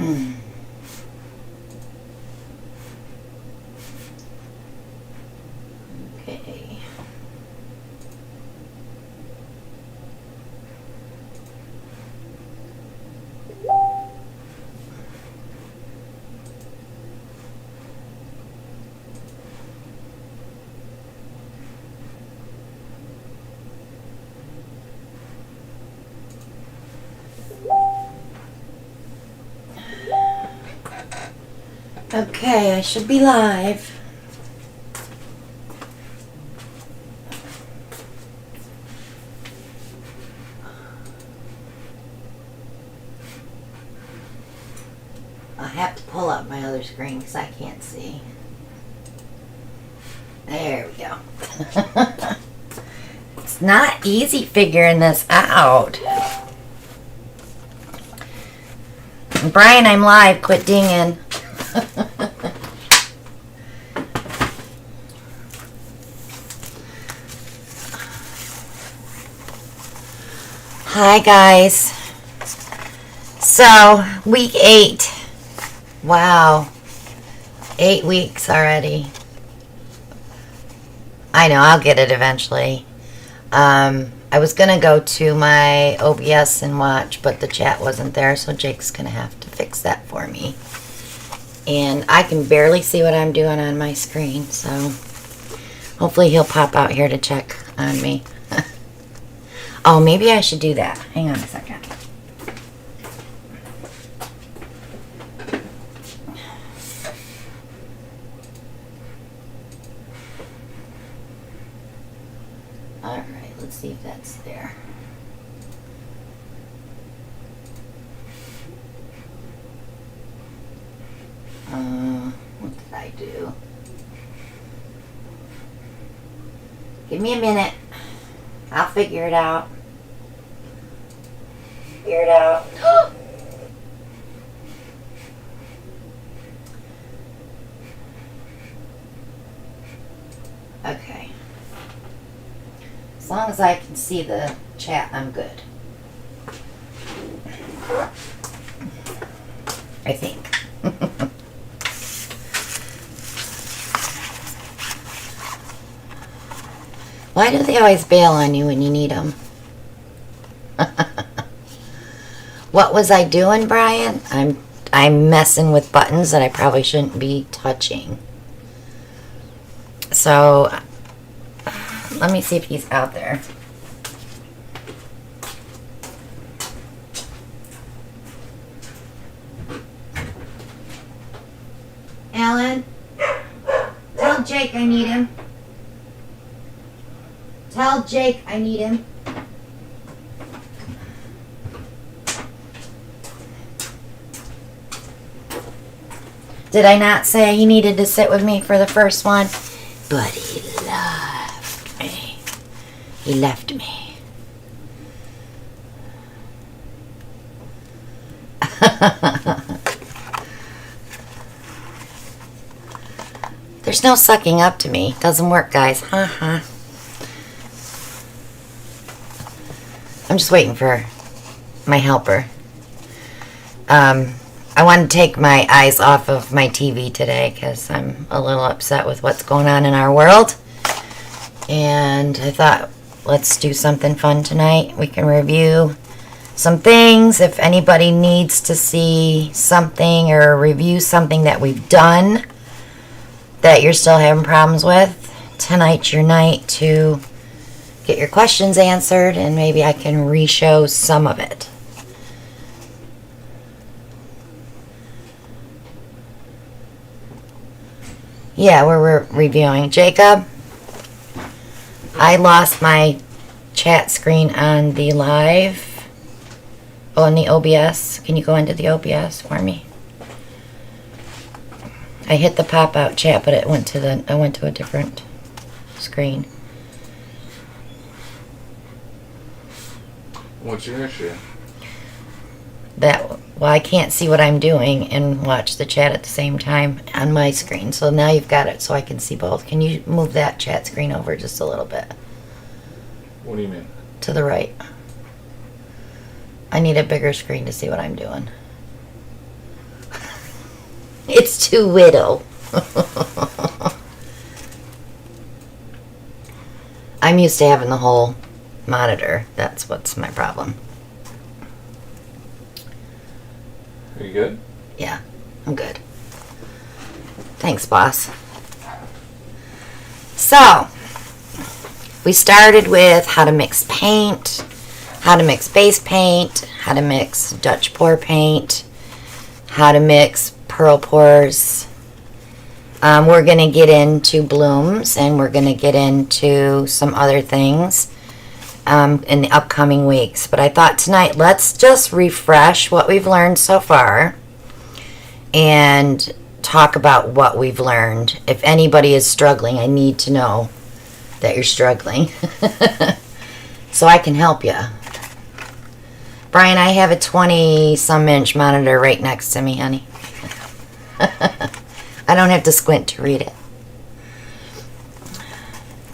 Okay. Okay, I should be live. I have to pull up my other screen because I can't see. There we go. It's not easy figuring this out. Brian, I'm live. Quit dinging. Hi guys. So, week 8. Wow. 8 weeks already. I know, I'll get it eventually. I was going to go to my OBS and watch, but the chat wasn't there, so Jake's going to have to fix that for me. And I can barely see what I'm doing on my screen, so hopefully he'll pop out here to check on me. Oh, maybe I should do that. Hang on a second. Alright, let's see if that's there. What did I do? Give me a minute. I'll figure it out. Figure it out. Okay. As long as I can see the chat, I'm good. I think. Why do they always bail on you when you need them? What was I doing, Brian? I'm messing with buttons that I probably shouldn't be touching. So, let me see if he's out there. Alan, tell Jake I need him. Tell Jake I need him. Did I not say he needed to sit with me for the first one? But he left me. He left me. There's no sucking up to me. Doesn't work, guys. I'm just waiting for my helper. I want to take my eyes off of my TV today because I'm a little upset with what's going on in our world. And I thought, let's do something fun tonight. We can review some things. If anybody needs to see something or review something that we've done that you're still having problems with, tonight's your night to get your questions answered, and maybe I can re-show some of it. Yeah, we're reviewing. Jacob, I lost my chat screen on the live. Oh, on the OBS. Can you go into the OBS for me? I hit the pop-out chat, but I went to a different screen. What's your issue? Well, I can't see what I'm doing and watch the chat at the same time on my screen. So now you've got it so I can see both. Can you move that chat screen over just a little bit? What do you mean? To the right. I need a bigger screen to see what I'm doing. It's too little. I'm used to having the whole monitor. That's what's my problem. Are you good? Yeah, I'm good. Thanks, boss. So, we started with how to mix paint, how to mix base paint, how to mix Dutch pour paint, how to mix pearl pours. We're going to get into blooms, and we're going to get into some other things in the upcoming weeks. But I thought tonight, let's just refresh what we've learned so far and talk about what we've learned. If anybody is struggling, I need to know that you're struggling so I can help you. Brian, I have a 20-some inch monitor right next to me, honey. I don't have to squint to read it.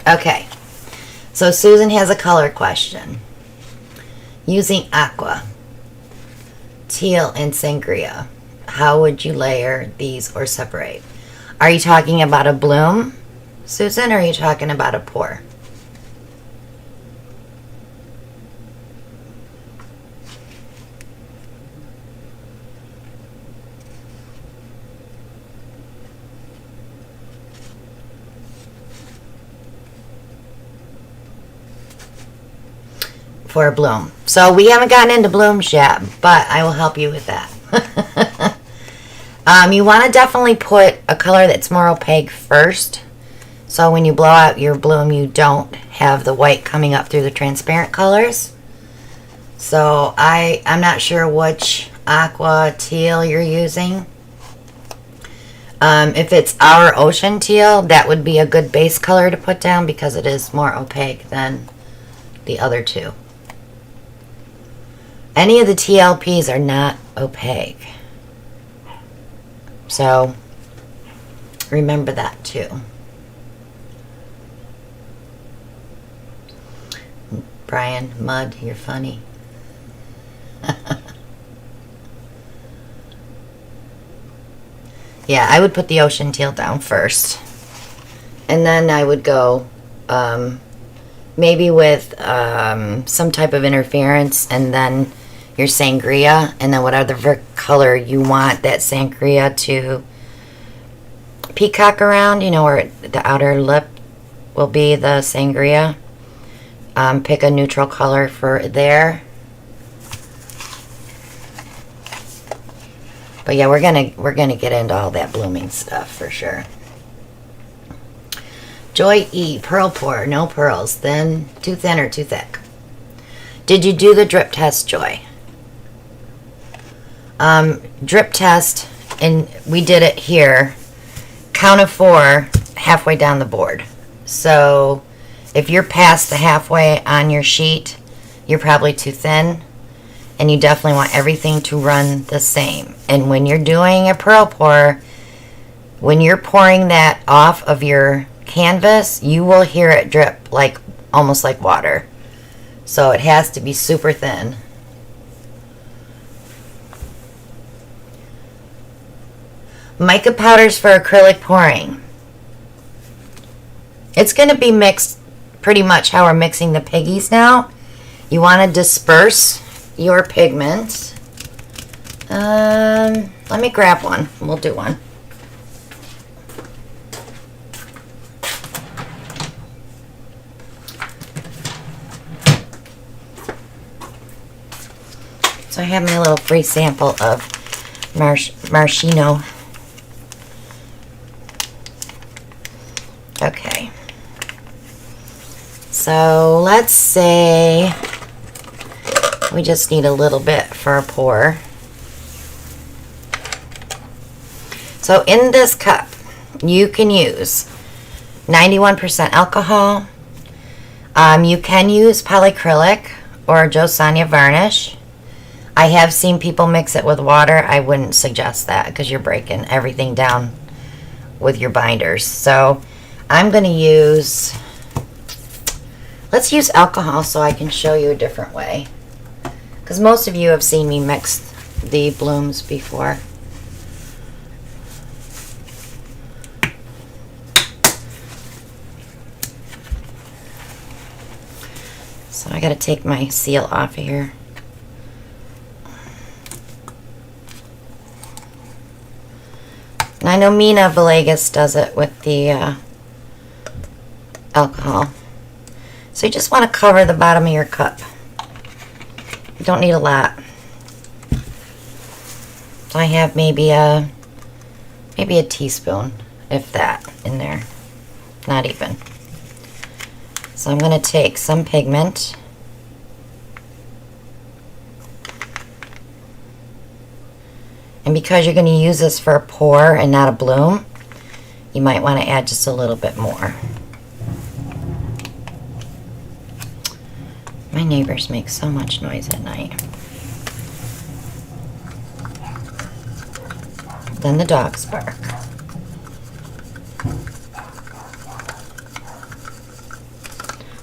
Okay, so Susan has a color question. Using aqua, teal, and sangria, how would you layer these or separate? Are you talking about a bloom, Susan, or are you talking about a pour? For a bloom. So we haven't gotten into blooms yet, but I will help you with that. You want to definitely put a color that's more opaque first. So when you blow out your bloom, you don't have the white coming up through the transparent colors. So I'm not sure which aqua teal you're using. If it's our ocean teal, that would be a good base color to put down because it is more opaque than the other two. Any of the TLPs are not opaque. So, remember that too. Brian, Mud, you're funny. Yeah, I would put the ocean teal down first. And then I would go maybe with some type of interference, and then your sangria, and then whatever color you want that sangria to peacock around, you know, where the outer lip will be the sangria. Pick a neutral color for there. But yeah, we're gonna get into all that blooming stuff for sure. Joy E, pearl pour, no pearls, then too thin or too thick. Did you do the drip test, Joy? Drip test, and we did it here. Count of 4, halfway down the board. So if you're past the halfway on your sheet, you're probably too thin, and you definitely want everything to run the same. And when you're doing a pearl pour, when you're pouring that off of your canvas, you will hear it drip like almost like water. So it has to be super thin. Mica powders for acrylic pouring. It's going to be mixed pretty much how we're mixing the piggies now. You want to disperse your pigment. Let me grab one. We'll do one. So I have my little free sample of maraschino. Okay. So let's say we just need a little bit for a pour. So in this cup, you can use 91% alcohol. You can use polyacrylic or Josanya varnish. I have seen people mix it with water. I wouldn't suggest that because you're breaking everything down with your binders. So I'm going to use, let's use alcohol so I can show you a different way. Because most of you have seen me mix the blooms before. So I gotta take my seal off of here. And I know Mina Villegas does it with the alcohol. So you just want to cover the bottom of your cup. You don't need a lot. So I have maybe a teaspoon, if that, in there. Not even. So I'm going to take some pigment. And because you're going to use this for a pour and not a bloom, you might want to add just a little bit more. My neighbors make so much noise at night. Then the dogs bark.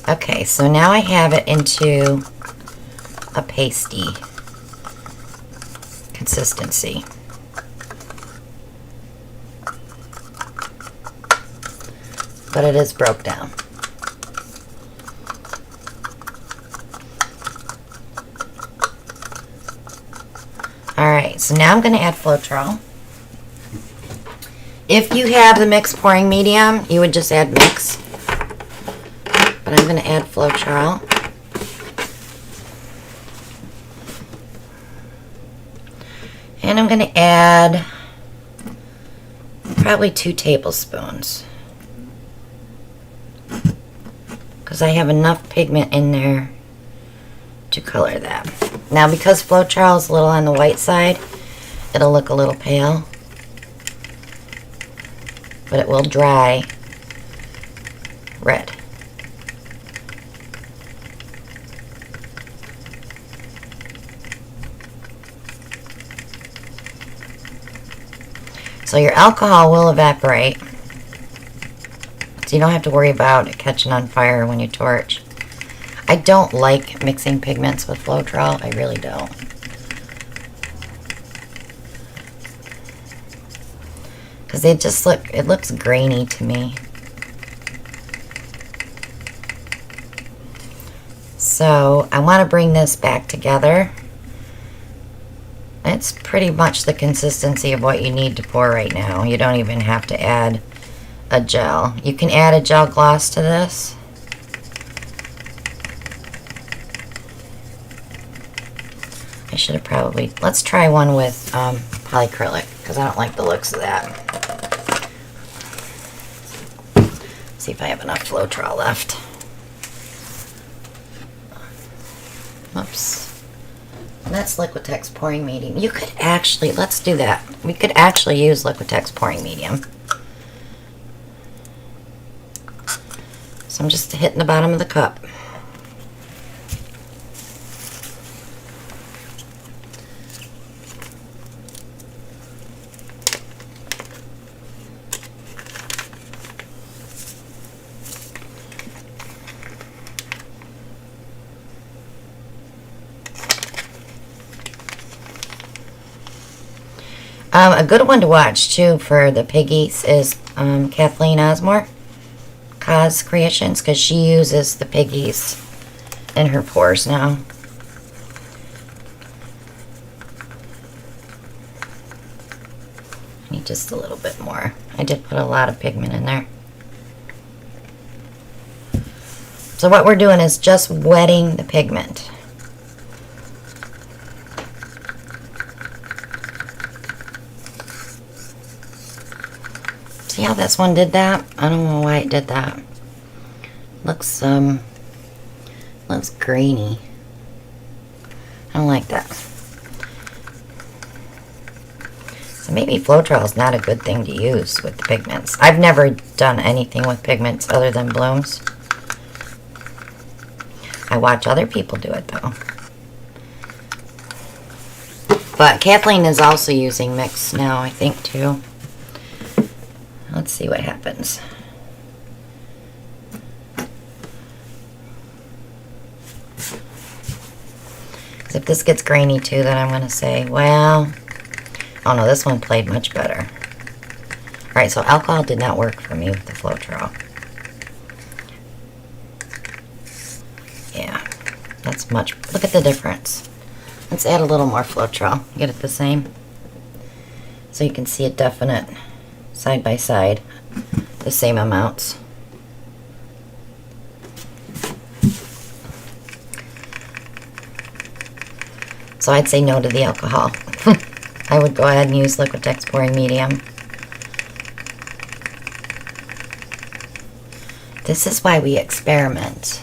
Okay, so now I have it into a pasty consistency. But it is broke down. Alright, so now I'm going to add Floetrol. If you have the mixed pouring medium, you would just add mix. But I'm going to add Floetrol. And I'm going to add probably 2 tablespoons. Because I have enough pigment in there to color that. Now because Floetrol is a little on the white side, it'll look a little pale. But it will dry red. So your alcohol will evaporate. So you don't have to worry about it catching on fire when you torch. I don't like mixing pigments with Floetrol. I really don't. Because they just look, it looks grainy to me. So I want to bring this back together. It's pretty much the consistency of what you need to pour right now. You don't even have to add a gel. You can add a gel gloss to this. I should have probably, let's try one with polyacrylic because I don't like the looks of that. See if I have enough Floetrol left. Oops. And that's Liquitex pouring medium. You could actually, let's do that. We could actually use Liquitex pouring medium. So I'm just hitting the bottom of the cup. A good one to watch too for the piggies is Kathleen Osmore, Kaz Creations, because she uses the piggies in her pours now. I need just a little bit more. I did put a lot of pigment in there. So what we're doing is just wetting the pigment. See how this one did that? I don't know why it did that. Looks grainy. I don't like that. So maybe Floetrol is not a good thing to use with the pigments. I've never done anything with pigments other than blooms. I watch other people do it though. But Kathleen is also using mix now, I think, too. Let's see what happens. If this gets grainy too, then I'm going to say, well, oh no, this one played much better. Alright, so alcohol did not work for me with the Floetrol. Yeah. That's much. Look at the difference. Let's add a little more Floetrol. Get it the same. So you can see a definite side by side, the same amounts. So I'd say no to the alcohol. I would go ahead and use Liquitex pouring medium. This is why we experiment.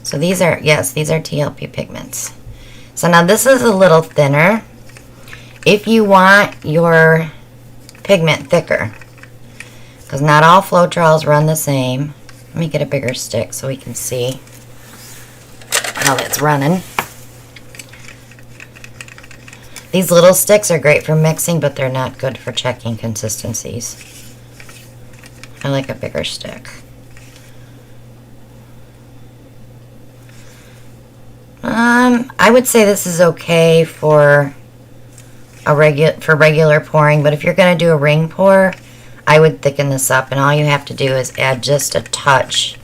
So these are, yes, these are TLP pigments. So now this is a little thinner. If you want your pigment thicker, because not all Floetrols run the same. Let me get a bigger stick so we can see how that's running. These little sticks are great for mixing, but they're not good for checking consistencies. I like a bigger stick. I would say this is okay for regular pouring, but if you're going to do a ring pour, I would thicken this up, and all you have to do is add just a touch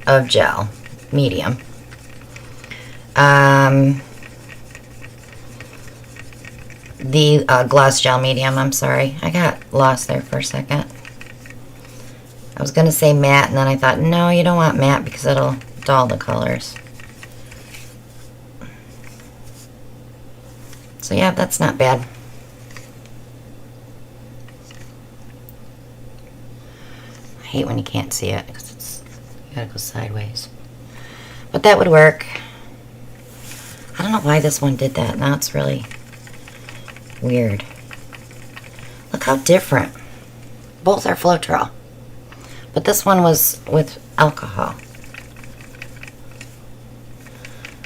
of gel, medium. The gloss gel medium, I'm sorry. I got lost there for a second. I was going to say matte, and then I thought, no, you don't want matte because it'll dull the colors. So yeah, that's not bad. I hate when you can't see it because you gotta go sideways. But that would work. I don't know why this one did that. Now it's really weird. Look how different. Both are Floetrol. But this one was with alcohol.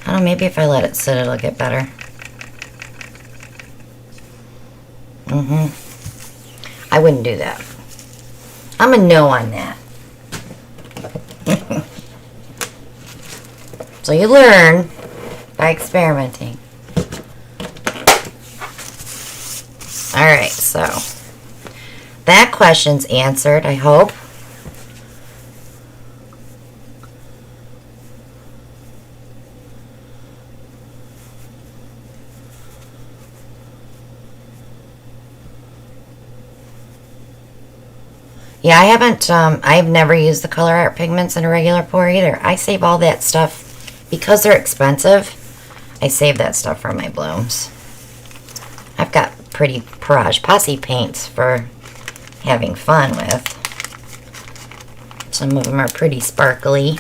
I don't know, maybe if I let it sit it'll get better. I wouldn't do that. I'm a no on that. So you learn by experimenting. Alright, so that question's answered, I hope. Yeah, I've never used the Color Art pigments in a regular pour either. I save all that stuff, because they're expensive, I save that stuff for my blooms. I've got pretty posse paints for having fun with. Some of them are pretty sparkly.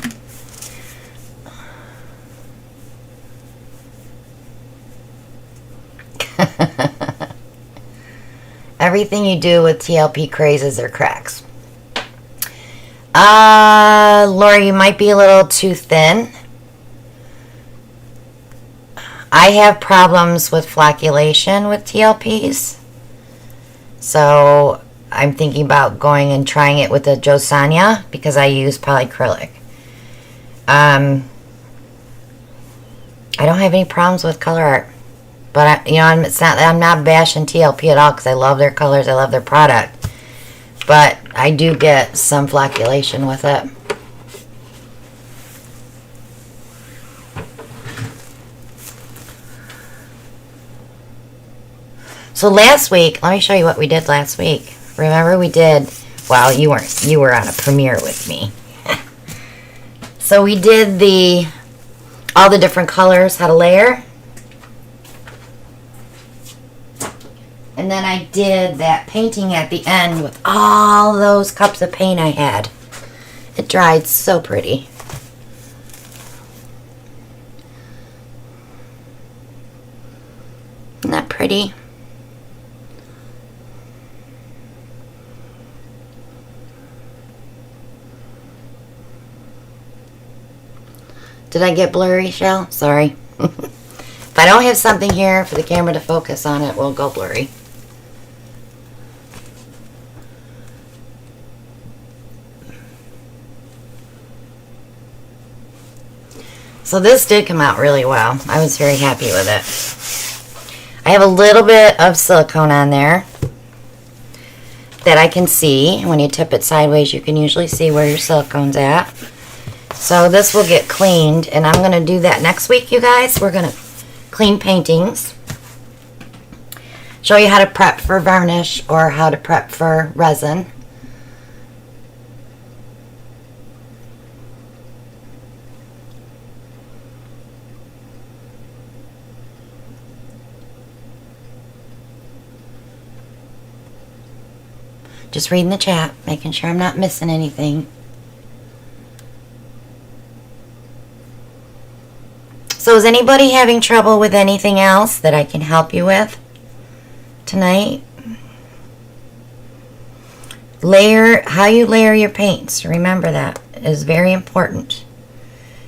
Everything you do with TLP crazes or cracks. Lori, you might be a little too thin. I have problems with flocculation with TLPs. So I'm thinking about going and trying it with a Josanya because I use polyacrylic. I don't have any problems with Color Art. But, I'm not bashing TLP at all because I love their colors. I love their product. But I do get some flocculation with it. So last week, let me show you what we did last week. Remember we did, well, you weren't. You were on a premiere with me. So we did all the different colors, how to layer. And then I did that painting at the end with all those cups of paint I had. It dried so pretty. Isn't that pretty? Did I get blurry, Shell? Sorry. If I don't have something here for the camera to focus on, it will go blurry. So this did come out really well. I was very happy with it. I have a little bit of silicone on there. that I can see. When you tip it sideways, you can usually see where your silicone's at. So this will get cleaned, and I'm going to do that next week, you guys. We're going to clean paintings, show you how to prep for varnish or how to prep for resin. Just reading the chat, making sure I'm not missing anything. So is anybody having trouble with anything else that I can help you with tonight? How you layer your paints, remember that is very important.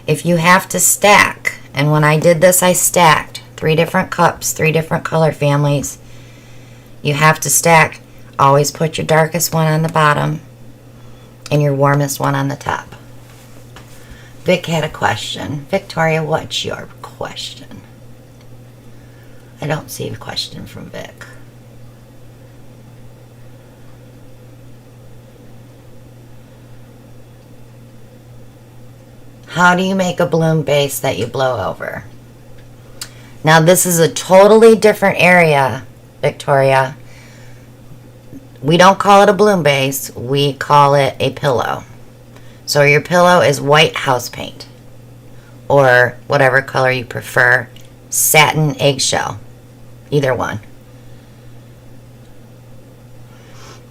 If you have to stack, and when I did this I stacked 3 different cups, 3 different color families. You have to stack. Always put your darkest one on the bottom and your warmest one on the top. Vic had a question. Victoria, what's your question? I don't see a question from Vic. How do you make a bloom base that you blow over? Now this is a totally different area, Victoria. We don't call it a bloom base, we call it a pillow. So your pillow is white house paint, or whatever color you prefer, satin, eggshell, either one.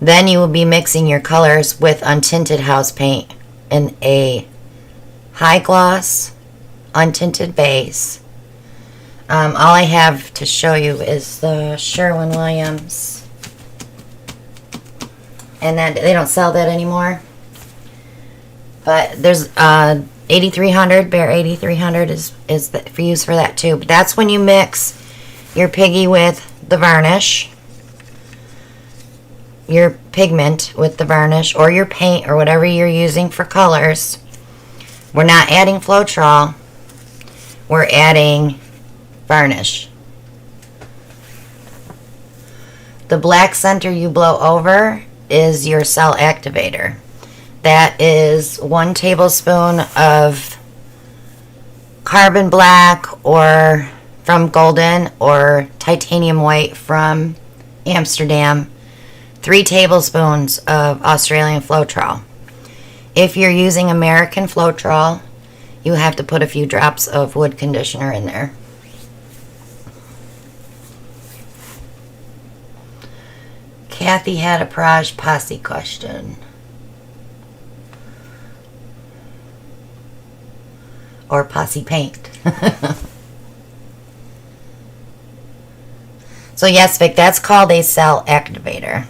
Then you will be mixing your colors with untinted house paint in a high gloss, untinted base. All I have to show you is the Sherwin-Williams. And then they don't sell that anymore. But there's 8300, Bear 8300 is for use for that too. But that's when you mix your piggy with the varnish, your pigment with the varnish, or your paint, or whatever you're using for colors. We're not adding Floetrol. We're adding varnish. The black center you blow over is your cell activator. That is 1 tablespoon of carbon black or from Golden, or titanium white from Amsterdam, 3 tablespoons of Australian Floetrol. If you're using American Floetrol, you have to put a few drops of wood conditioner in there. Kathy had a Praj Posse question. Or Posse paint. So yes, Vic, that's called a cell activator.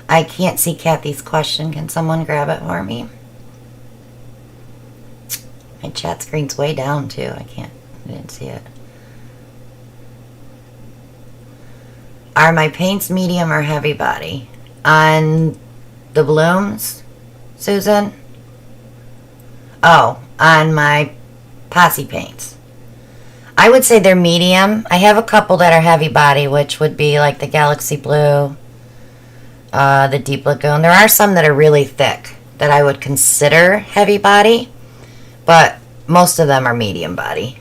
I can't see Kathy's question. Can someone grab it for me? My chat screen's way down too. I didn't see it. Are my paints medium or heavy body? On the blooms, Susan? Oh, on my Posse paints. I would say they're medium. I have a couple that are heavy body, which would be like the Galaxy Blue, the Deep Lagoon. There are some that are really thick that I would consider heavy body, but most of them are medium body.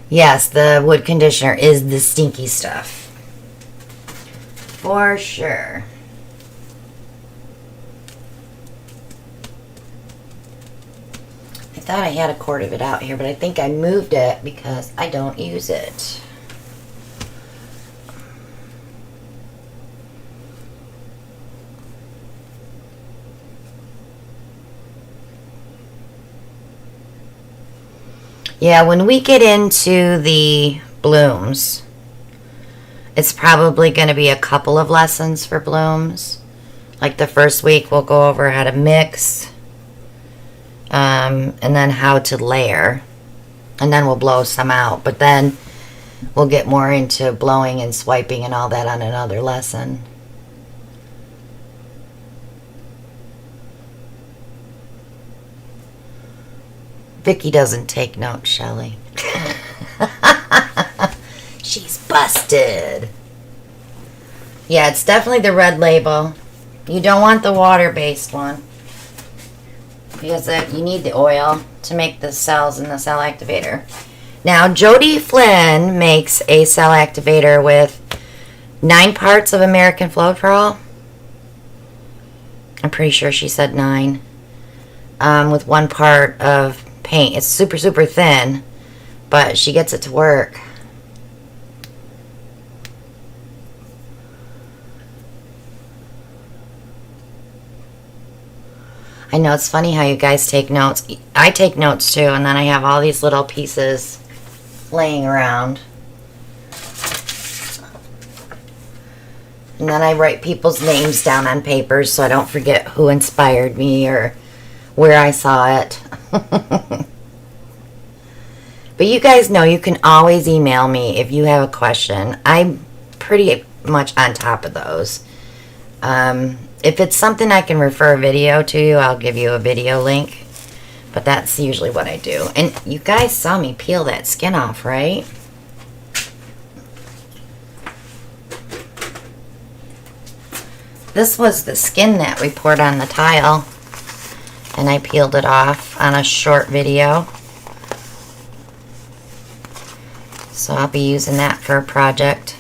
Yes, the wood conditioner is the stinky stuff. For sure. I thought I had a quart of it out here, but I think I moved it because I don't use it. Yeah, when we get into the blooms, it's probably going to be a couple of lessons for blooms. Like the first week, we'll go over how to mix, and then how to layer, and then we'll blow some out. But then we'll get more into blowing and swiping and all that on another lesson. Vicky doesn't take notes, Shelley. She's busted. Yeah, it's definitely the red label. You don't want the water-based one, because you need the oil to make the cells in the cell activator. Now, Jody Flynn makes a cell activator with 9 parts of American Floetrol. I'm pretty sure she said 9. With 1 part of paint. It's super, super thin, but she gets it to work. I know, it's funny how you guys take notes. I take notes too, and then I have all these little pieces laying around. And then I write people's names down on papers so I don't forget who inspired me or where I saw it. But you guys know you can always email me if you have a question. I'm pretty much on top of those. If it's something I can refer a video to, I'll give you a video link. But that's usually what I do. And you guys saw me peel that skin off, right? This was the skin that we poured on the tile. And I peeled it off on a short video. So I'll be using that for a project.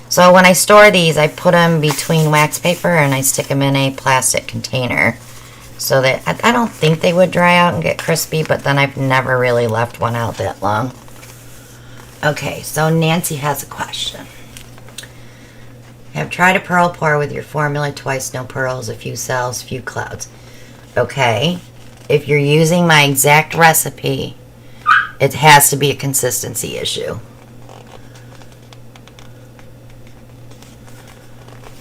So when I store these, I put them between wax paper and I stick them in a plastic container. So that, I don't think they would dry out and get crispy, but then I've never really left one out that long. Okay, so Nancy has a question. Have tried a pearl pour with your formula twice, no pearls, a few cells, few clouds. Okay, if you're using my exact recipe, it has to be a consistency issue.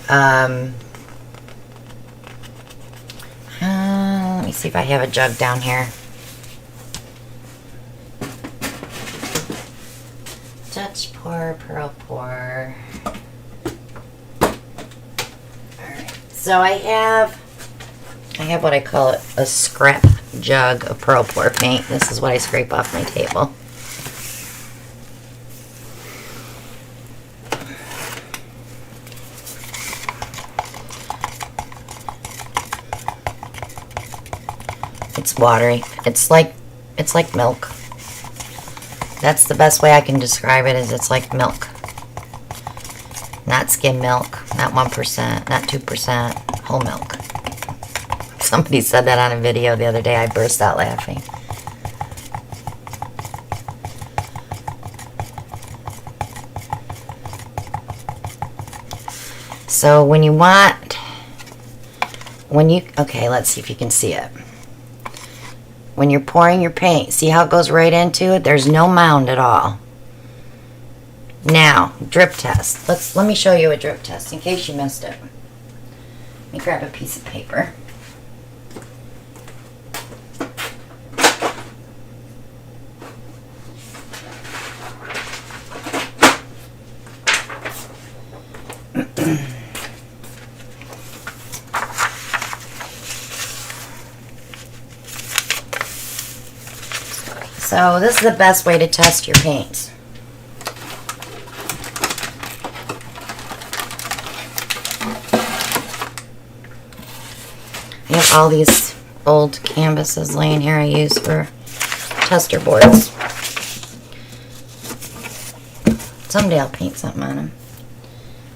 Let me see if I have a jug down here. Dutch pour, pearl pour. Alright, so I have what I call a scrap jug of pearl pour paint. This is what I scrape off my table. It's watery. It's like milk. That's the best way I can describe it, is it's like milk. Not skim milk, not 1%, not 2%, whole milk. Somebody said that on a video the other day. I burst out laughing. So okay, let's see if you can see it. When you're pouring your paint, see how it goes right into it? There's no mound at all. Now, drip test. Let me show you a drip test in case you missed it. Let me grab a piece of paper. So this is the best way to test your paints. I have all these old canvases laying here I use for tester boards. Someday I'll paint something on them,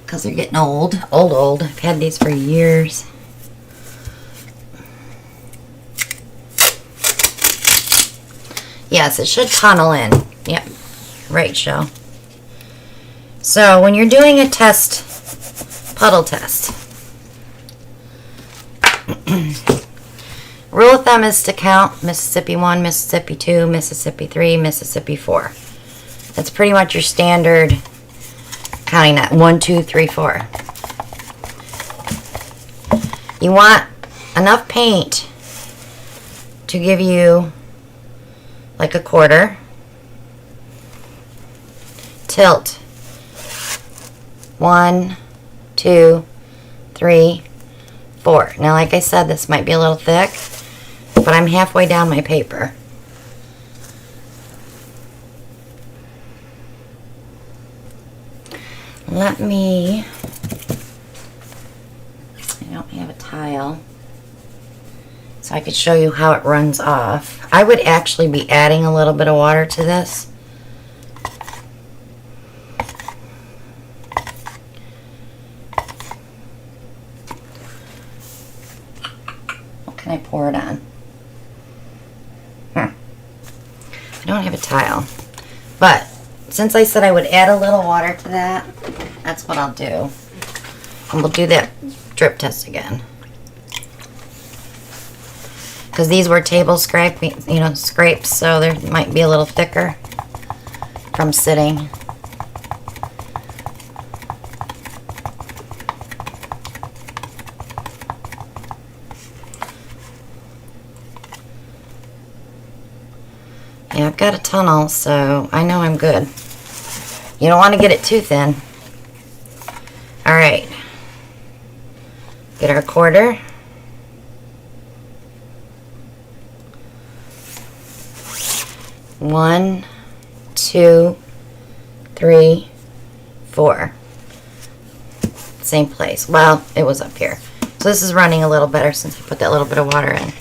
because they're getting old. Old. I've had these for years. Yes, it should tunnel in. Yep. Right, Joe. So, when you're doing a puddle test, rule of thumb is to count Mississippi 1, Mississippi 2, Mississippi 3, Mississippi 4. That's pretty much your standard counting that. 1, 2, 3, 4. You want enough paint to give you like a quarter tilt. 1, 2, 3, 4. Now, like I said, this might be a little thick, but I'm halfway down my paper. Let me, I don't have a tile, so I could show you how it runs off. I would actually be adding a little bit of water to this. What can I pour it on? I don't have a tile, but since I said I would add a little water to that, that's what I'll do. And we'll do that drip test again. Because these were table scrapes, so they might be a little thicker from sitting. Yeah, I've got a tunnel, so I know I'm good. You don't want to get it too thin. Alright. Get our quarter. One, 2, 3, 4. Same place. Well, it was up here. So this is running a little better since I put that little bit of water in.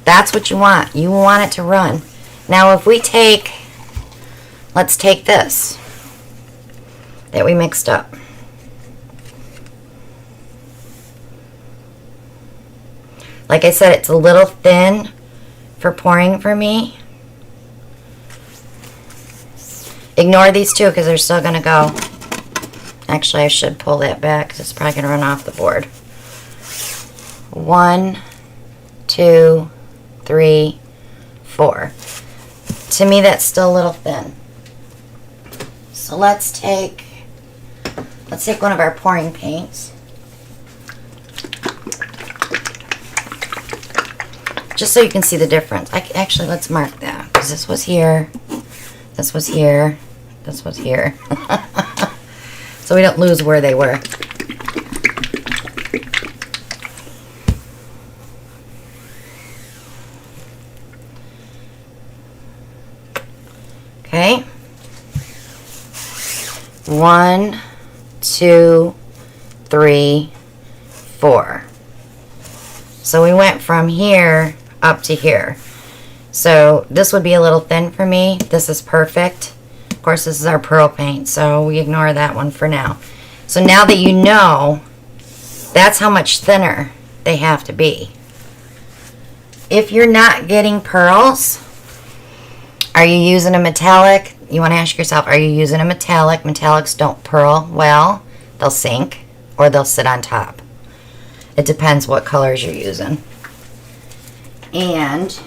That's what you want. You want it to run. Now if we take, let's take this that we mixed up. Like I said, it's a little thin for pouring for me. Ignore these two because they're still going to go. Actually, I should pull that back because it's probably going to run off the board. 1, 2, 3, 4. To me, that's still a little thin. So let's take one of our pouring paints. Just so you can see the difference. Actually, let's mark that because this was here, this was here, this was here. So we don't lose where they were. Okay. 1, 2, 3, 4. So we went from here up to here. So this would be a little thin for me. This is perfect. Of course, this is our pearl paint, so we ignore that one for now. So now that you know, that's how much thinner they have to be. If you're not getting pearls, are you using a metallic? You want to ask yourself, are you using a metallic? Metallics don't pearl well. They'll sink or they'll sit on top. It depends what colors you're using. And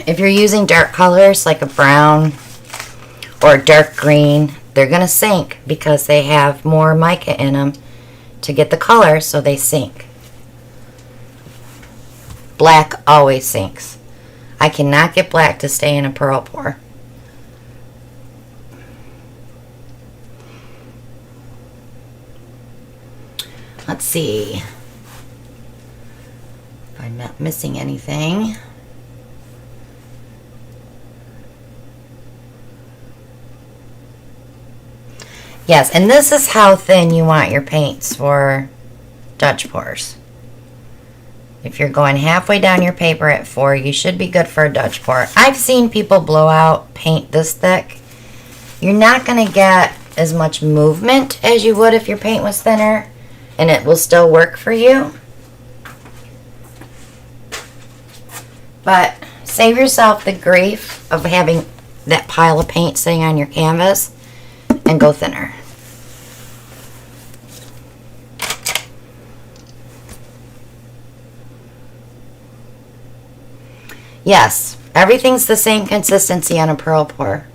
if you're using dark colors like a brown or a dark green, they're going to sink because they have more mica in them to get the color, so they sink. Black always sinks. I cannot get black to stay in a pearl pour. Let's see if I'm not missing anything. Yes, and this is how thin you want your paints for Dutch pours. If you're going halfway down your paper at 4, you should be good for a Dutch pour. I've seen people blow out paint this thick. You're not going to get as much movement as you would if your paint was thinner, and it will still work for you. But save yourself the grief of having that pile of paint sitting on your canvas and go thinner. Yes, everything's the same consistency on a pearl pour.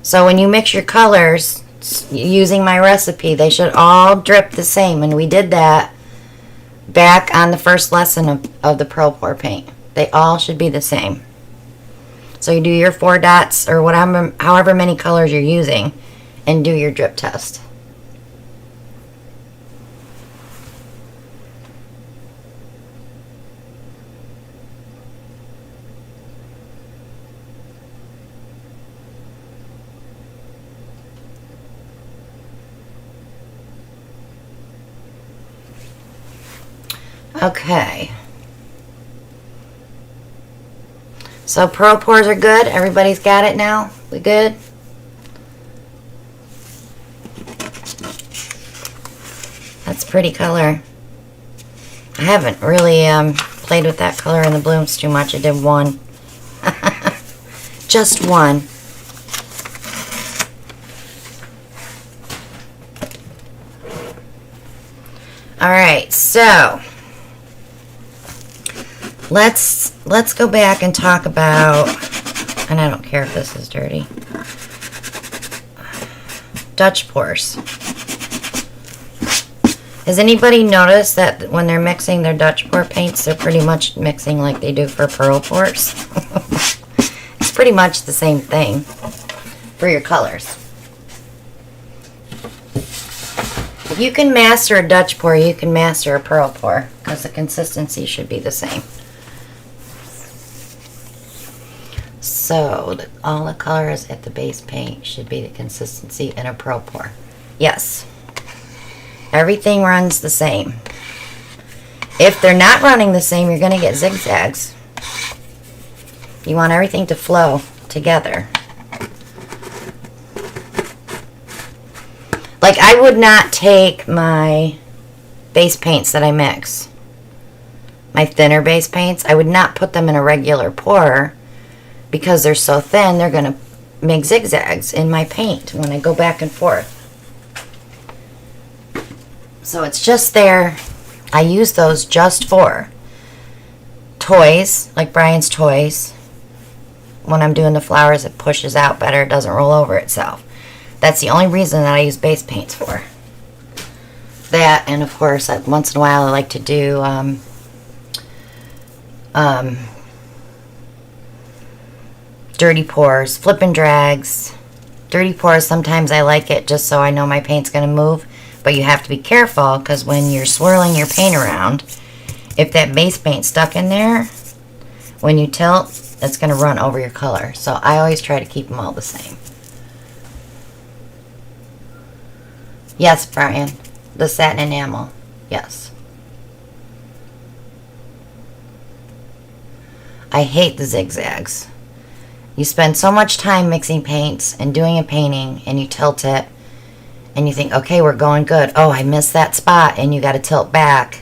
So when you mix your colors using my recipe, they should all drip the same, and we did that back on the first lesson of the pearl pour paint. They all should be the same. So you do your 4 dots or whatever, however many colors you're using, and do your drip test. Okay. So pearl pours are good. Everybody's got it now. We good? That's pretty color. I haven't really played with that color in the blooms too much. I did one. Just one. Alright, so let's go back and talk about, and I don't care if this is dirty, Dutch pours. Has anybody noticed that when they're mixing their Dutch pour paints, they're pretty much mixing like they do for pearl pours? It's pretty much the same thing for your colors. If you can master a Dutch pour, you can master a pearl pour, because the consistency should be the same. So all the colors at the base paint should be the consistency in a pearl pour. Yes. Everything runs the same. If they're not running the same, you're going to get zigzags. You want everything to flow together. Like, I would not take my base paints that I mix, my thinner base paints, I would not put them in a regular pourer, because they're so thin, they're going to make zigzags in my paint when I go back and forth. So it's just there. I use those just for toys, like Brian's toys. When I'm doing the flowers, it pushes out better. It doesn't roll over itself. That's the only reason that I use base paints for. That, and of course, once in a while I like to do dirty pours, flip and drags. Dirty pours, sometimes I like it just so I know my paint's going to move. But you have to be careful, because when you're swirling your paint around, if that base paint's stuck in there, when you tilt, it's going to run over your color. So I always try to keep them all the same. Yes, Brian. The satin enamel. Yes. I hate the zigzags. You spend so much time mixing paints and doing a painting, and you tilt it, and you think, okay, we're going good. Oh, I missed that spot, and you got to tilt back.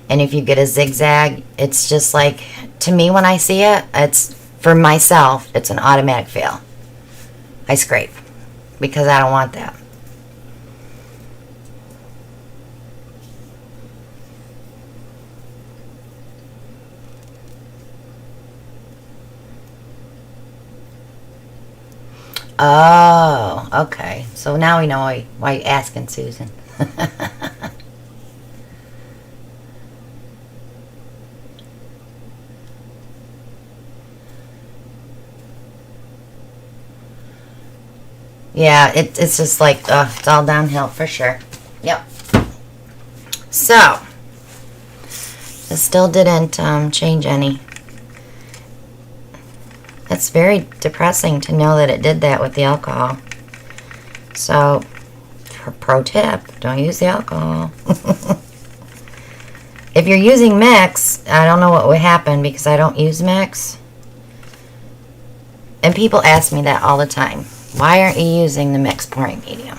And if you get a zigzag, it's just like, to me when I see it, it's, for myself, it's an automatic fail. I scrape, because I don't want that. Oh, okay. So now we know why you're asking, Susan. Yeah, it's just like, it's all downhill for sure. Yep. So, it still didn't change any. It's very depressing to know that it did that with the alcohol. So, pro tip, don't use the alcohol. If you're using mix, I don't know what would happen because I don't use mix. And people ask me that all the time. Why aren't you using the mix pouring medium?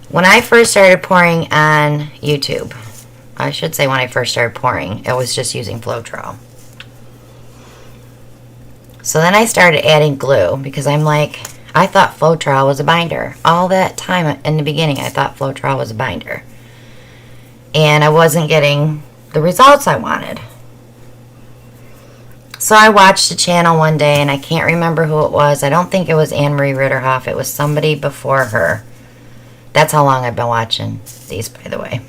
When I first started pouring on YouTube, I should say when I first started pouring, it was just using Floetrol. So then I started adding glue because I'm like, I thought Floetrol was a binder. All that time in the beginning, I thought Floetrol was a binder. And I wasn't getting the results I wanted. So I watched a channel one day, and I can't remember who it was. I don't think it was Anne Marie Ritterhoff. It was somebody before her. That's how long I've been watching these, by the way.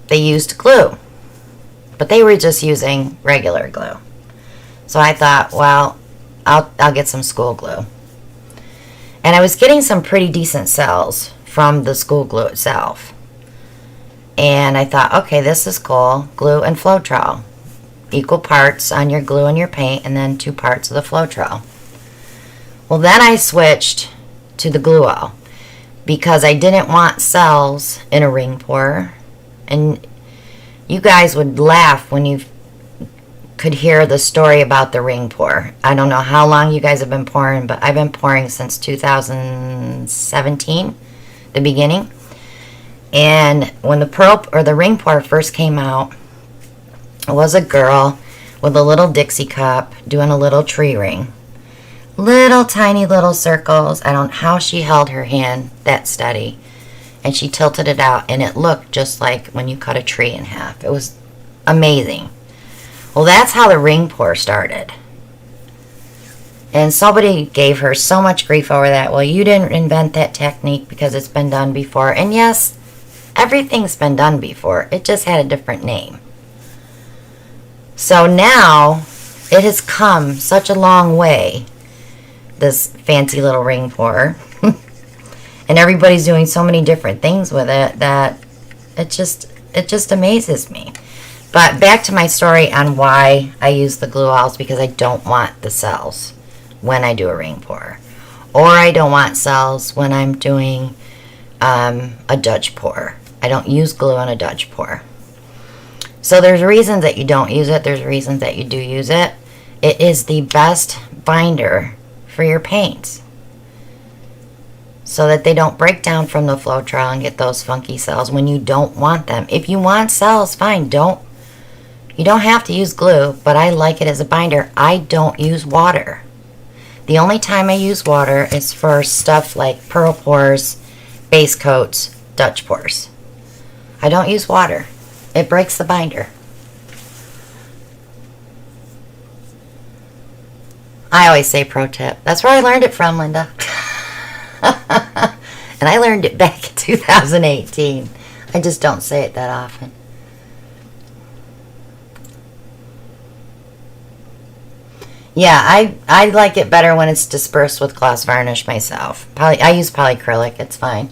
They used glue. but they were just using regular glue. So I thought, well, I'll get some school glue. And I was getting some pretty decent cells from the school glue itself. And I thought, okay, this is cool. Glue and Floetrol. Equal parts on your glue and your paint, and then 2 parts of the Floetrol. Well, then I switched to the glue all because I didn't want cells in a ring pour. And you guys would laugh when you could hear the story about the ring pour. I don't know how long you guys have been pouring, but I've been pouring since 2017, the beginning. And when the ring pour first came out, it was a girl with a little Dixie cup doing a little tree ring. Little tiny little circles. I don't know how she held her hand that steady. And she tilted it out, and it looked just like when you cut a tree in half. It was amazing. Well, that's how the ring pour started. And somebody gave her so much grief over that. Well, you didn't invent that technique because it's been done before. And yes, everything's been done before. It just had a different name. So now it has come such a long way, this fancy little ring pour. And everybody's doing so many different things with it that it just amazes me. But back to my story on why I use the glue alls, because I don't want the cells when I do a ring pour. Or I don't want cells when I'm doing a Dutch pour. I don't use glue on a Dutch pour. So there's reasons that you don't use it. There's reasons that you do use it. It is the best binder for your paints, so that they don't break down from the Floetrol and get those funky cells when you don't want them. If you want cells, fine. You don't have to use glue, but I like it as a binder. I don't use water. The only time I use water is for stuff like pearl pours, base coats, Dutch pours. I don't use water. It breaks the binder. I always say pro tip. That's where I learned it from, Linda. And I learned it back in 2018. I just don't say it that often. Yeah, I like it better when it's dispersed with gloss varnish myself. I use polyacrylic. It's fine.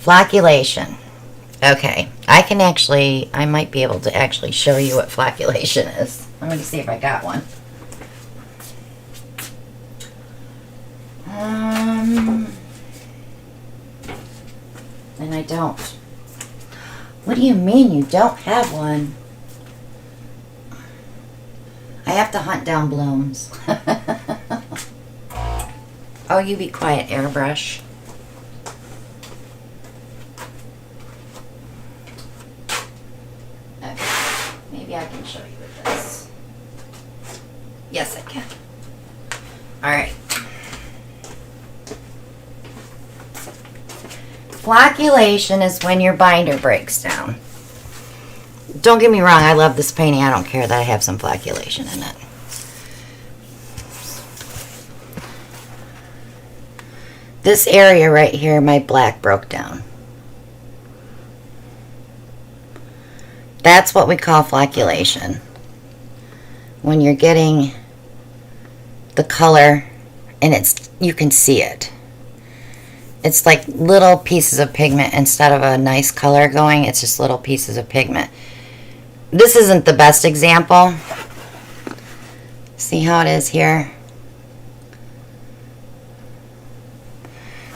Flocculation. Okay, I might be able to actually show you what flocculation is. I'm going to see if I got one. And I don't. What do you mean you don't have one? I have to hunt down blooms. Oh, you be quiet, airbrush. Maybe I can show you with this. Yes, I can. Alright. Flocculation is when your binder breaks down. Don't get me wrong, I love this painting. I don't care that I have some flocculation in it. This area right here, my black broke down. That's what we call flocculation. When you're getting the color and you can see it. It's like little pieces of pigment instead of a nice color going. It's just little pieces of pigment. This isn't the best example. See how it is here?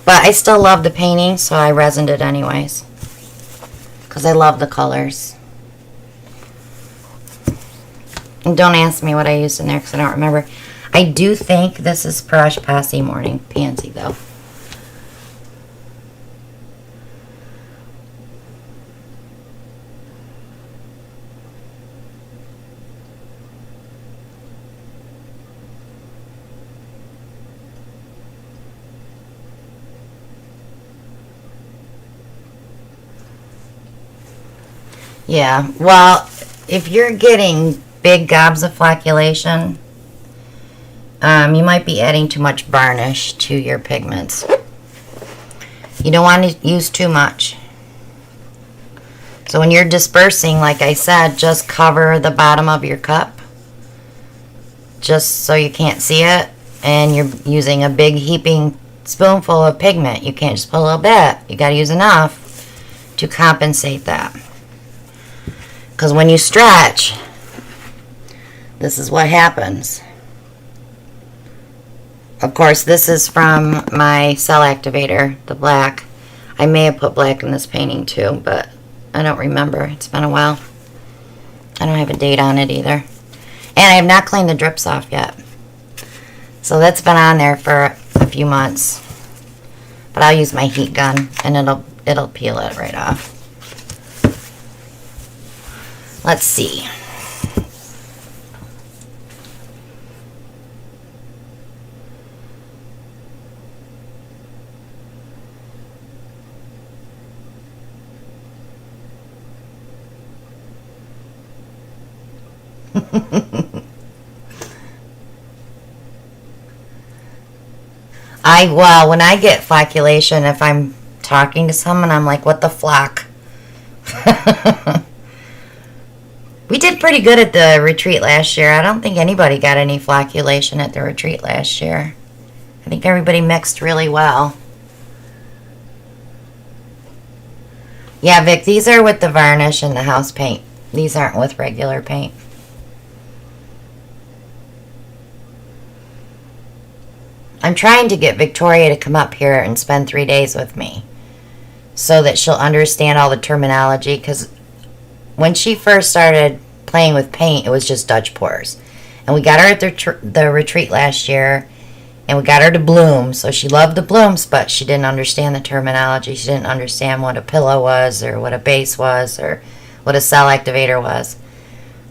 But I still love the painting, so I resined it anyways. Because I love the colors. And don't ask me what I used in there because I don't remember. I do think this is Parash Posse Morning Pansy though. Yeah, well, if you're getting big gobs of flocculation, you might be adding too much varnish to your pigments. You don't want to use too much. So when you're dispersing, like I said, just cover the bottom of your cup, just so you can't see it, and you're using a big heaping spoonful of pigment. You can't just put a little bit. You got to use enough to compensate that. Because when you stretch, this is what happens. Of course, this is from my cell activator, the black. I may have put black in this painting too, but I don't remember. It's been a while. I don't have a date on it either. And I have not cleaned the drips off yet. So that's been on there for a few months. But I'll use my heat gun and it'll peel it right off. Let's see. Well, when I get flocculation, if I'm talking to someone, I'm like, what the flock? We did pretty good at the retreat last year. I don't think anybody got any flocculation at the retreat last year. I think everybody mixed really well. Yeah, Vic, these are with the varnish and the house paint. These aren't with regular paint. I'm trying to get Victoria to come up here and spend 3 days with me so that she'll understand all the terminology, because when she first started playing with paint, it was just Dutch pours. And we got her at the retreat last year, and we got her to bloom, so she loved the blooms, but she didn't understand the terminology. She didn't understand what a pillow was, or what a base was, or what a cell activator was.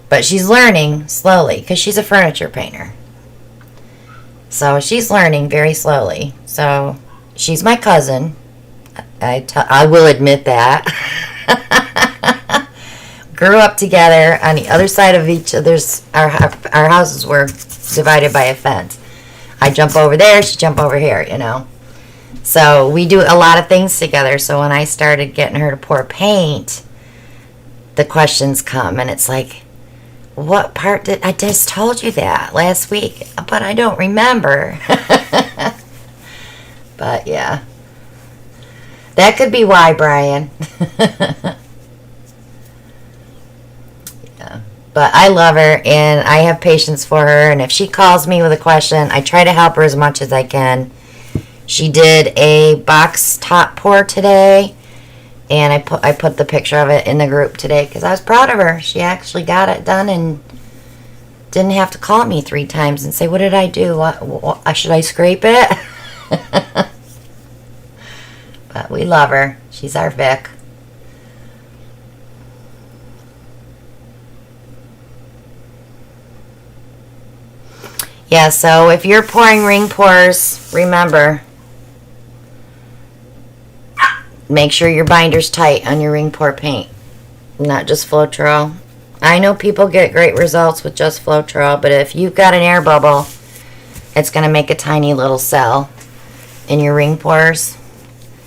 But she's learning slowly, because she's a furniture painter. So she's learning very slowly. So she's my cousin. I will admit that. Grew up together on the other side of each other's. Our houses were divided by a fence. I jump over there, she jump over here, you know. So we do a lot of things together. So when I started getting her to pour paint, the questions come, and it's like, what part did I just told you that last week, but I don't remember. But yeah, that could be why, Brian. Yeah, but I love her and I have patience for her, and if she calls me with a question, I try to help her as much as I can. She did a box top pour today, and I put the picture of it in the group today because I was proud of her. She actually got it done and didn't have to call me 3 times and say, what did I do? What should I scrape it? But we love her. She's our Vic. Yeah, so if you're pouring ring pours, remember, make sure your binder's tight on your ring pour paint, not just Floetrol. I know people get great results with just Floetrol, but if you've got an air bubble, it's going to make a tiny little cell in your ring pours.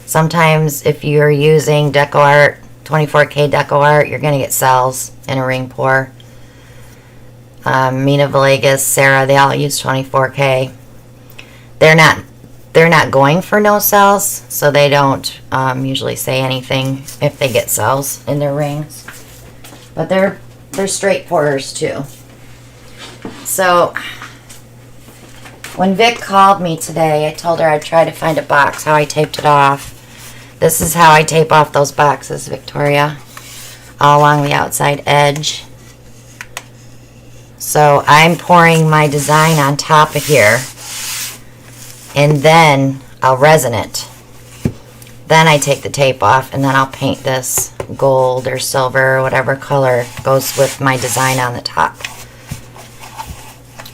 Sometimes if you're using Deco Art, 24K Deco Art, you're going to get cells in a ring pour. Mina Villegas, Sarah, they all use 24K. They're not going for no cells, so they don't usually say anything if they get cells in their rings. But they're straight pourers too. So when Vic called me today, I told her I'd try to find a box, how I taped it off. This is how I tape off those boxes, Victoria, all along the outside edge. So I'm pouring my design on top of here, and then I'll resin it. Then I take the tape off, and then I'll paint this gold or silver or whatever color goes with my design on the top.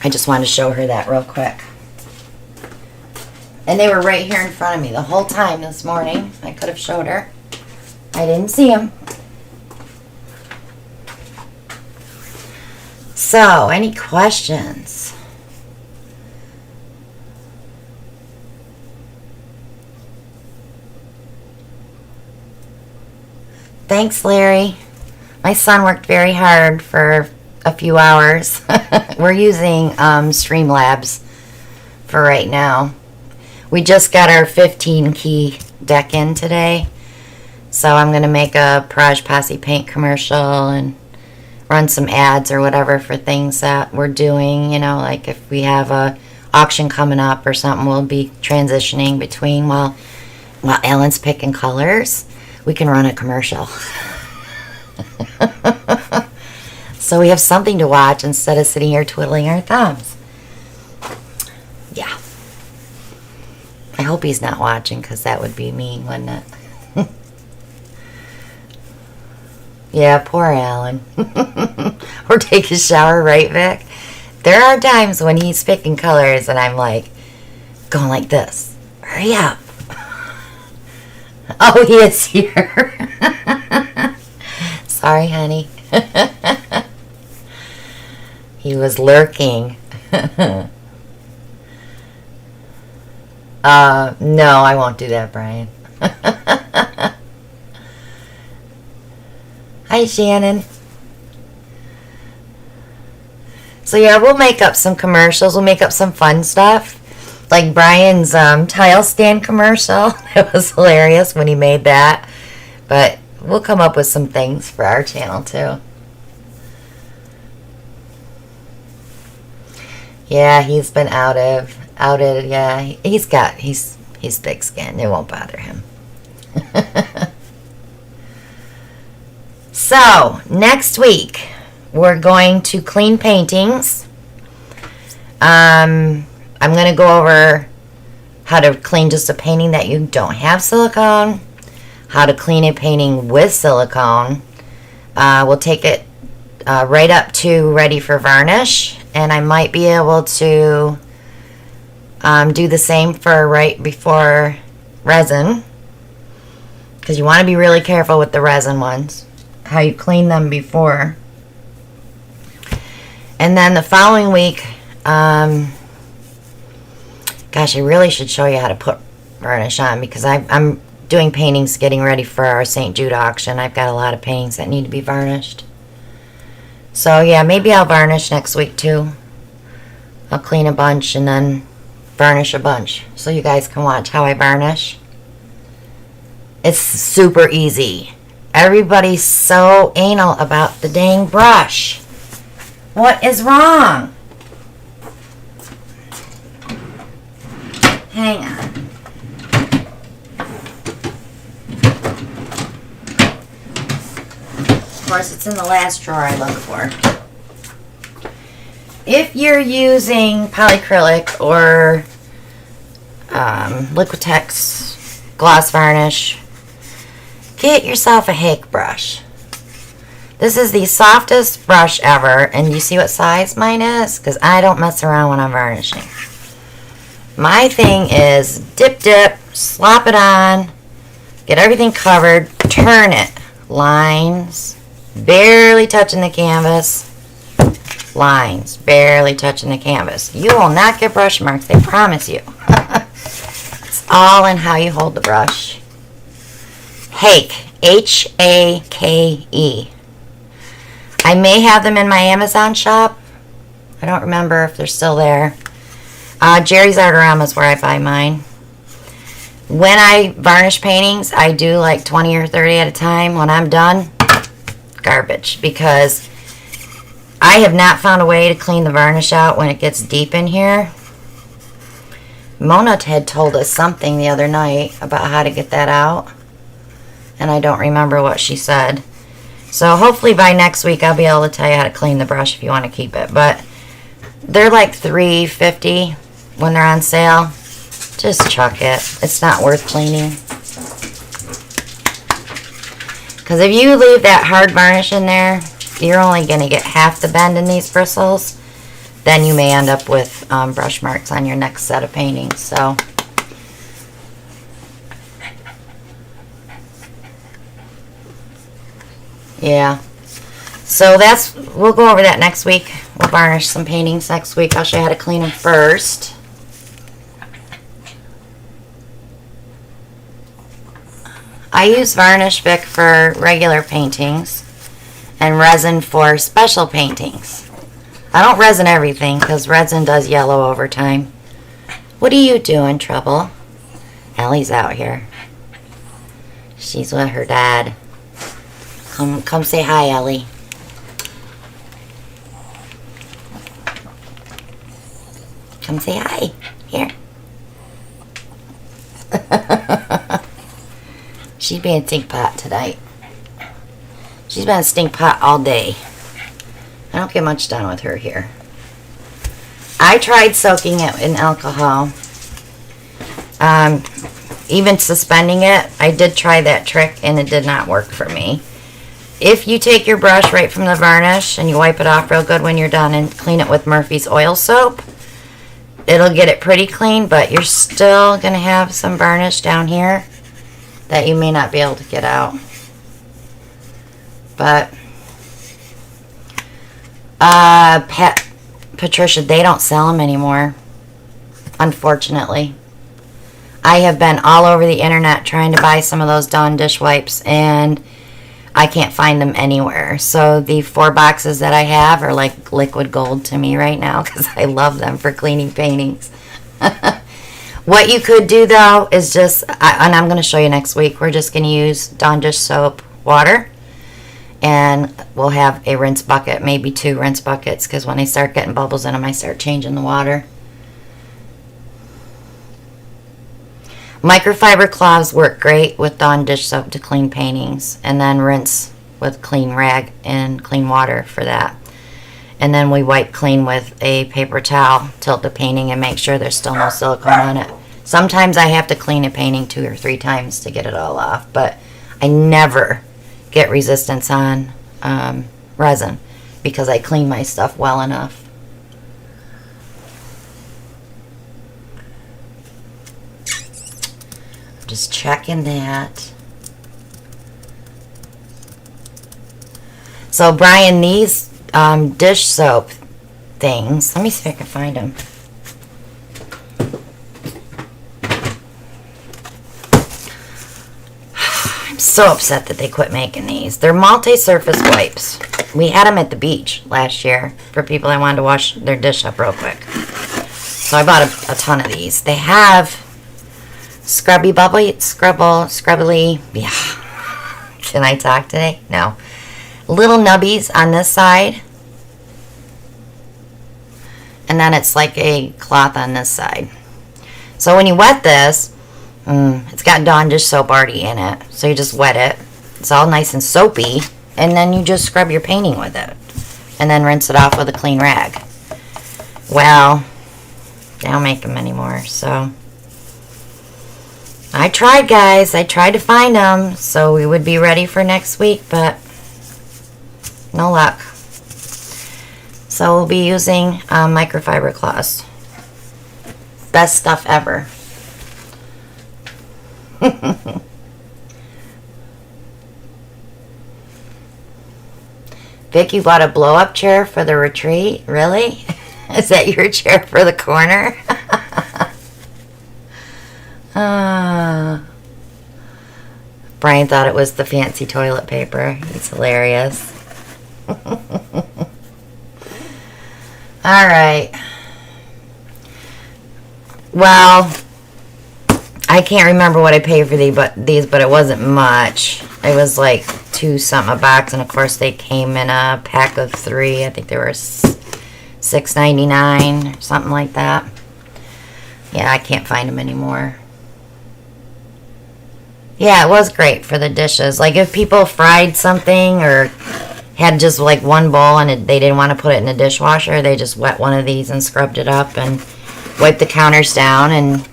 I just wanted to show her that real quick. And they were right here in front of me the whole time this morning. I could have showed her. I didn't see them. So, any questions? Thanks, Larry. My son worked very hard for a few hours. We're using Streamlabs for right now. We just got our 15 key deck in today. So I'm going to make a Parage Posse paint commercial and run some ads or whatever for things that we're doing. You know, like if we have a auction coming up or something, we'll be transitioning between while Ellen's picking colors. We can run a commercial. So we have something to watch instead of sitting here twiddling our thumbs. Yeah. I hope he's not watching because that would be mean, wouldn't it? Yeah, poor Alan. Or take a shower, right, Vic? There are times when he's picking colors and I'm like, going like this. Hurry up. Oh, he is here. Sorry, honey. He was lurking. No, I won't do that, Brian. Hi, Shannon. So yeah, we'll make up some commercials. We'll make up some fun stuff. Like Brian's tile stand commercial. It was hilarious when he made that. But we'll come up with some things for our channel too. Yeah, he's been outed. Yeah, he's thick skinned. It won't bother him. So next week we're going to clean paintings. I'm going to go over how to clean just a painting that you don't have silicone, how to clean a painting with silicone. We'll take it right up to ready for varnish, and I might be able to do the same for right before resin, because you want to be really careful with the resin ones, how you clean them before. And then the following week, gosh, I really should show you how to put varnish on, because I'm doing paintings getting ready for our St. Jude auction. I've got a lot of paintings that need to be varnished. So yeah, maybe I'll varnish next week too. I'll clean a bunch and then varnish a bunch, so you guys can watch how I varnish. It's super easy. Everybody's so anal about the dang brush. What is wrong? Hang on. Of course, it's in the last drawer I look for. If you're using polyacrylic or Liquitex gloss varnish, get yourself a Hake brush. This is the softest brush ever, and you see what size mine is? Because I don't mess around when I'm varnishing. My thing is dip, slop it on, get everything covered, turn it. Lines, barely touching the canvas. Lines, barely touching the canvas. You will not get brush marks, I promise you. It's all in how you hold the brush. Hake, H-A-K-E. I may have them in my Amazon shop. I don't remember if they're still there. Jerry's Artorama is where I buy mine. When I varnish paintings, I do like 20 or 30 at a time. When I'm done, garbage, because I have not found a way to clean the varnish out when it gets deep in here. Mona had told us something the other night about how to get that out, and I don't remember what she said. So hopefully by next week I'll be able to tell you how to clean the brush if you want to keep it. But they're like $3.50 when they're on sale. Just chuck it. It's not worth cleaning. Because if you leave that hard varnish in there, you're only going to get half the bend in these bristles. Then you may end up with brush marks on your next set of paintings. So yeah. So we'll go over that next week. We'll varnish some paintings next week. I'll show you how to clean them first. I use varnish Vic for regular paintings and resin for special paintings. I don't resin everything because resin does yellow over time. What are you doing, Trouble? Ellie's out here. She's with her dad. Come say hi, Ellie. Come say hi. Here. She's being a stink pot tonight. She's been a stink pot all day. I don't get much done with her here. I tried soaking it in alcohol. Even suspending it, I did try that trick and it did not work for me. If you take your brush right from the varnish and you wipe it off real good when you're done and clean it with Murphy's oil soap, it'll get it pretty clean, but you're still going to have some varnish down here that you may not be able to get out. But Patricia, they don't sell them anymore, unfortunately. I have been all over the internet trying to buy some of those Dawn dish wipes, and I can't find them anywhere. So the 4 boxes that I have are like liquid gold to me right now because I love them for cleaning paintings. What you could do though is just, and I'm going to show you next week, we're just going to use Dawn dish soap water, and we'll have a rinse bucket, maybe 2 rinse buckets, because when I start getting bubbles in them, I start changing the water. Microfiber cloths work great with Dawn dish soap to clean paintings, and then rinse with clean rag and clean water for that. And then we wipe clean with a paper towel, tilt the painting, and make sure there's still no silicone on it. Sometimes I have to clean a painting 2 or 3 times to get it all off, but I never get resistance on resin because I clean my stuff well enough. Just checking that. So Brian, these dish soap things, let me see if I can find them. I'm so upset that they quit making these. They're multi-surface wipes. We had them at the beach last year for people that wanted to wash their dish up real quick. So I bought a ton of these. They have scrubbly, yeah. Can I talk today? No. Little nubbies on this side. And then it's like a cloth on this side. So when you wet this, it's got Dawn dish soap already in it. So you just wet it. It's all nice and soapy. And then you just scrub your painting with it. And then rinse it off with a clean rag. Well, they don't make them anymore, so I tried, guys. I tried to find them so we would be ready for next week, but no luck. So we'll be using microfiber cloths. Best stuff ever. Vic, you bought a blow-up chair for the retreat? Really? Is that your chair for the corner? Brian thought it was the fancy toilet paper. He's hilarious. Alright. Well, I can't remember what I paid for these, but it wasn't much. It was like $2 a box, and of course they came in a pack of 3. I think they were $6.99 or something like that. Yeah, I can't find them anymore. Yeah, it was great for the dishes. Like if people fried something or had just like one bowl and they didn't want to put it in the dishwasher, they just wet one of these and scrubbed it up and wiped the counters down, and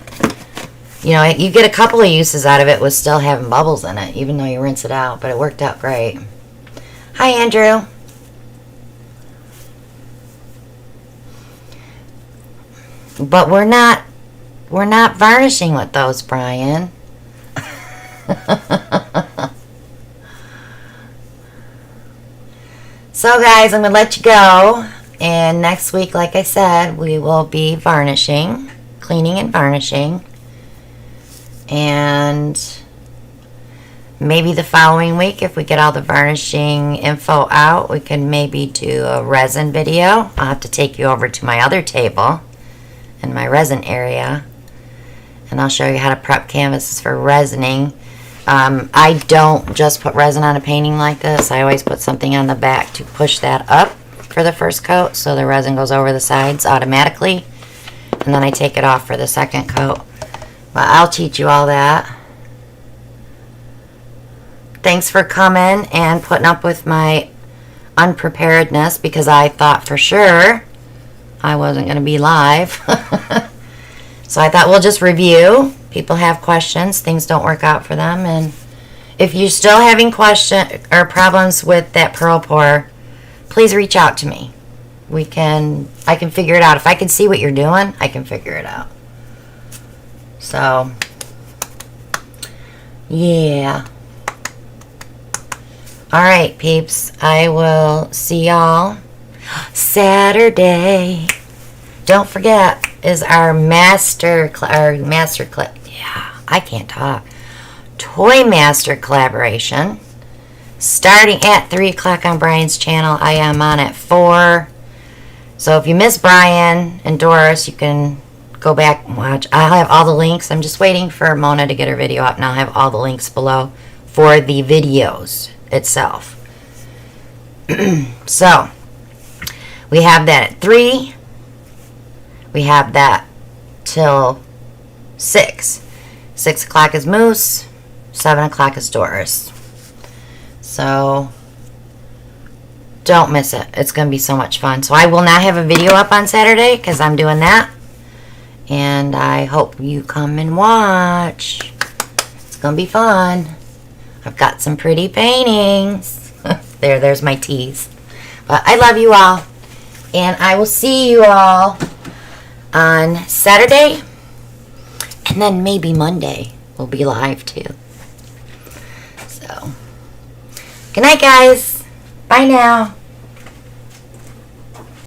you know, you get a couple of uses out of it with still having bubbles in it, even though you rinse it out, but it worked out great. Hi, Andrew. But we're not varnishing with those, Brian. So guys, I'm gonna let you go, and next week, like I said, we will be varnishing, cleaning and varnishing, and maybe the following week, if we get all the varnishing info out, we can maybe do a resin video. I'll have to take you over to my other table in my resin area, and I'll show you how to prep canvases for resining. I don't just put resin on a painting like this. I always put something on the back to push that up for the first coat, so the resin goes over the sides automatically, and then I take it off for the second coat. But I'll teach you all that. Thanks for coming and putting up with my unpreparedness, because I thought for sure I wasn't going to be live. So I thought we'll just review. People have questions, things don't work out for them, and if you're still having questions or problems with that pearl pour, please reach out to me. I can figure it out. If I can see what you're doing, I can figure it out. So yeah. Alright, peeps, I will see y'all Saturday. Don't forget, is our master yeah, I can't talk. Toy Master collaboration starting at 3 o'clock on Brian's channel. I am on at 4. So if you miss Brian and Doris, you can go back and watch. I'll have all the links. I'm just waiting for Mona to get her video up, and I'll have all the links below for the videos itself. So we have that at 3. We have that till 6. 6 o'clock is Moose. 7 o'clock is Doris. So don't miss it. It's going to be so much fun. So I will not have a video up on Saturday because I'm doing that. And I hope you come and watch. It's going to be fun. I've got some pretty paintings. There's my tease. But I love you all. And I will see you all on Saturday. And then maybe Monday we'll be live too. So, good night, guys. Bye now.